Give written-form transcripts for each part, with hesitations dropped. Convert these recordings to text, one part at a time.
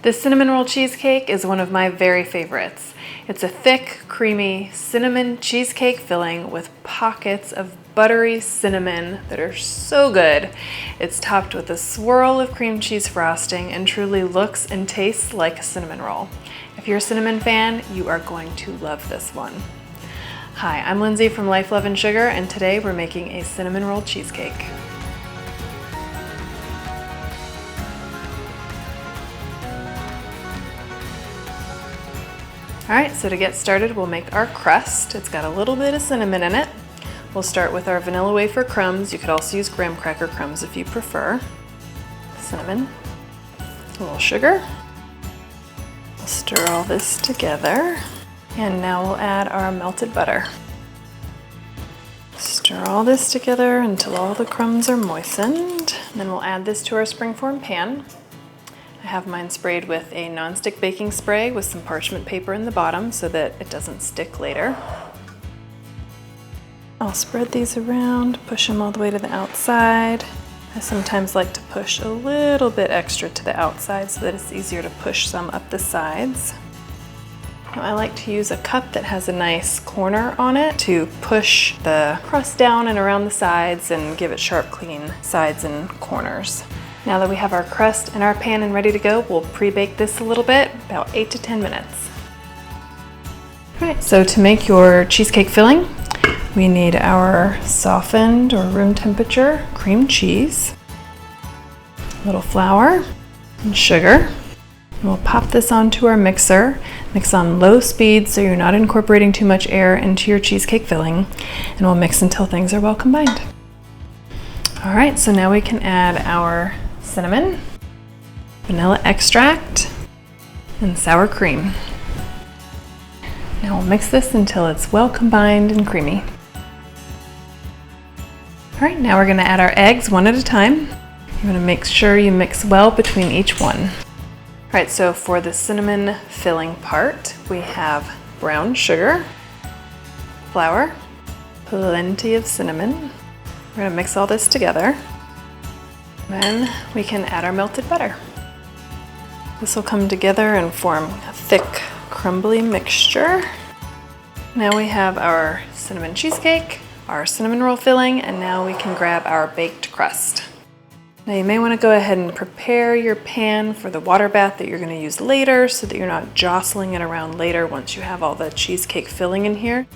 This cinnamon roll cheesecake is one of my very favorites. It's a thick, creamy cinnamon cheesecake filling with pockets of buttery cinnamon that are so good. It's topped with a swirl of cream cheese frosting and truly looks and tastes like a cinnamon roll. If you're a cinnamon fan, you are going to love this one. Hi, I'm Lindsay from Life, Love, and Sugar, and today we're making a cinnamon roll cheesecake. All right, so to get started, we'll make our crust. It's got a little bit of cinnamon in it. We'll start with our vanilla wafer crumbs. You could also use graham cracker crumbs if you prefer. Cinnamon, a little sugar. We'll stir all this together. And now we'll add our melted butter. Stir all this together until all the crumbs are moistened. And then we'll add this to our springform pan. I have mine sprayed with a nonstick baking spray with some parchment paper in the bottom so that it doesn't stick later. I'll spread these around, push them all the way to the outside. I sometimes like to push a little bit extra to the outside so that it's easier to push some up the sides. Now, I like to use a cup that has a nice corner on it to push the crust down and around the sides and give it sharp, clean sides and corners. Now that we have our crust in our pan and ready to go, we'll pre-bake this a little bit, about 8 to 10 minutes. All right, so to make your cheesecake filling, we need our softened or room temperature cream cheese, a little flour and sugar. And we'll pop this onto our mixer. Mix on low speed so you're not incorporating too much air into your cheesecake filling, and we'll mix until things are well combined. All right, so now we can add our cinnamon, vanilla extract, and sour cream. Now we'll mix this until it's well combined and creamy. All right, now we're gonna add our eggs one at a time. You wanna make sure you mix well between each one. All right, so for the cinnamon filling part, we have brown sugar, flour, plenty of cinnamon. We're gonna mix all this together. Then we can add our melted butter. This will come together and form a thick, crumbly mixture. Now we have our cinnamon cheesecake, our cinnamon roll filling, and now we can grab our baked crust. Now you may want to go ahead and prepare your pan for the water bath that you're going to use later so that you're not jostling it around later once you have all the cheesecake filling in here.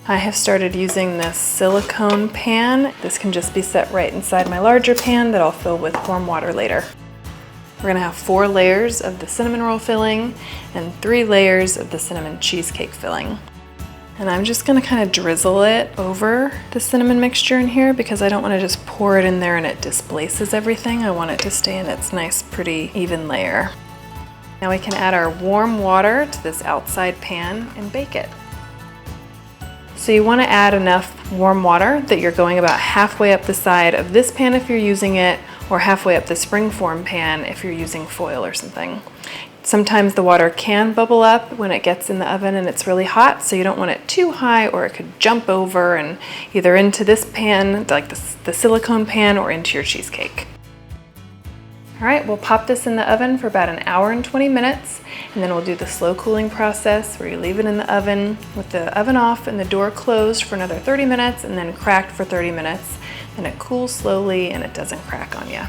I have started using this silicone pan. This can just be set right inside my larger pan that I'll fill with warm water later. We're gonna have 4 layers of the cinnamon roll filling and 3 layers of the cinnamon cheesecake filling. And I'm just gonna kind of drizzle it over the cinnamon mixture in here because I don't wanna just pour it in there and it displaces everything. I want it to stay in its nice, pretty, even layer. Now we can add our warm water to this outside pan and bake it. So you want to add enough warm water that you're going about halfway up the side of this pan if you're using it, or halfway up the springform pan if you're using foil or something. Sometimes the water can bubble up when it gets in the oven and it's really hot, so you don't want it too high or it could jump over and either into this pan, like the silicone pan, or into your cheesecake. All right, we'll pop this in the oven for about 1 hour and 20 minutes, and then we'll do the slow cooling process where you leave it in the oven with the oven off and the door closed for another 30 minutes and then cracked for 30 minutes. And it cools slowly and it doesn't crack on you.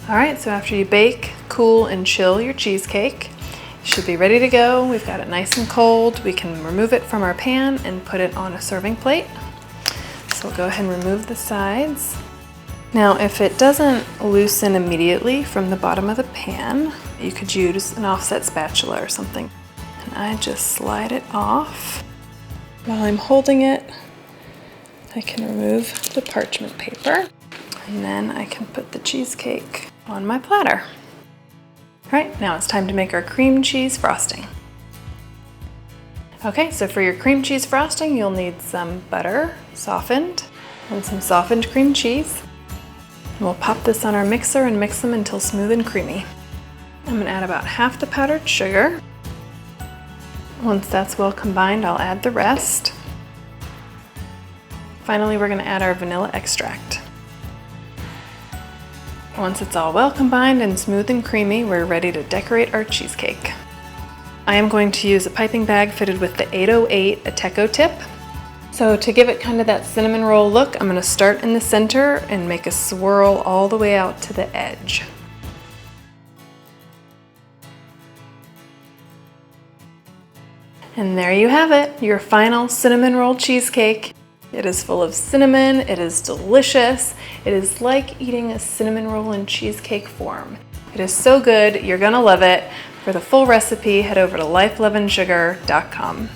All right, so after you bake, cool, and chill your cheesecake, it should be ready to go. We've got it nice and cold. We can remove it from our pan and put it on a serving plate. So we'll go ahead and remove the sides. Now, if it doesn't loosen immediately from the bottom of the pan, you could use an offset spatula or something. And I just slide it off. While I'm holding it, I can remove the parchment paper, and then I can put the cheesecake on my platter. All right, now it's time to make our cream cheese frosting. Okay, so for your cream cheese frosting, you'll need some butter, softened, and some softened cream cheese. And we'll pop this on our mixer and mix them until smooth and creamy. I'm gonna add about half the powdered sugar. Once that's well combined, I'll add the rest. Finally, we're gonna add our vanilla extract. Once it's all well combined and smooth and creamy, we're ready to decorate our cheesecake. I am going to use a piping bag fitted with the 808 Ateco tip. So to give it kind of that cinnamon roll look, I'm going to start in the center and make a swirl all the way out to the edge. And there you have it, your final cinnamon roll cheesecake. It is full of cinnamon, it is delicious. It is like eating a cinnamon roll in cheesecake form. It is so good, you're gonna love it. For the full recipe, head over to lifeloveandsugar.com.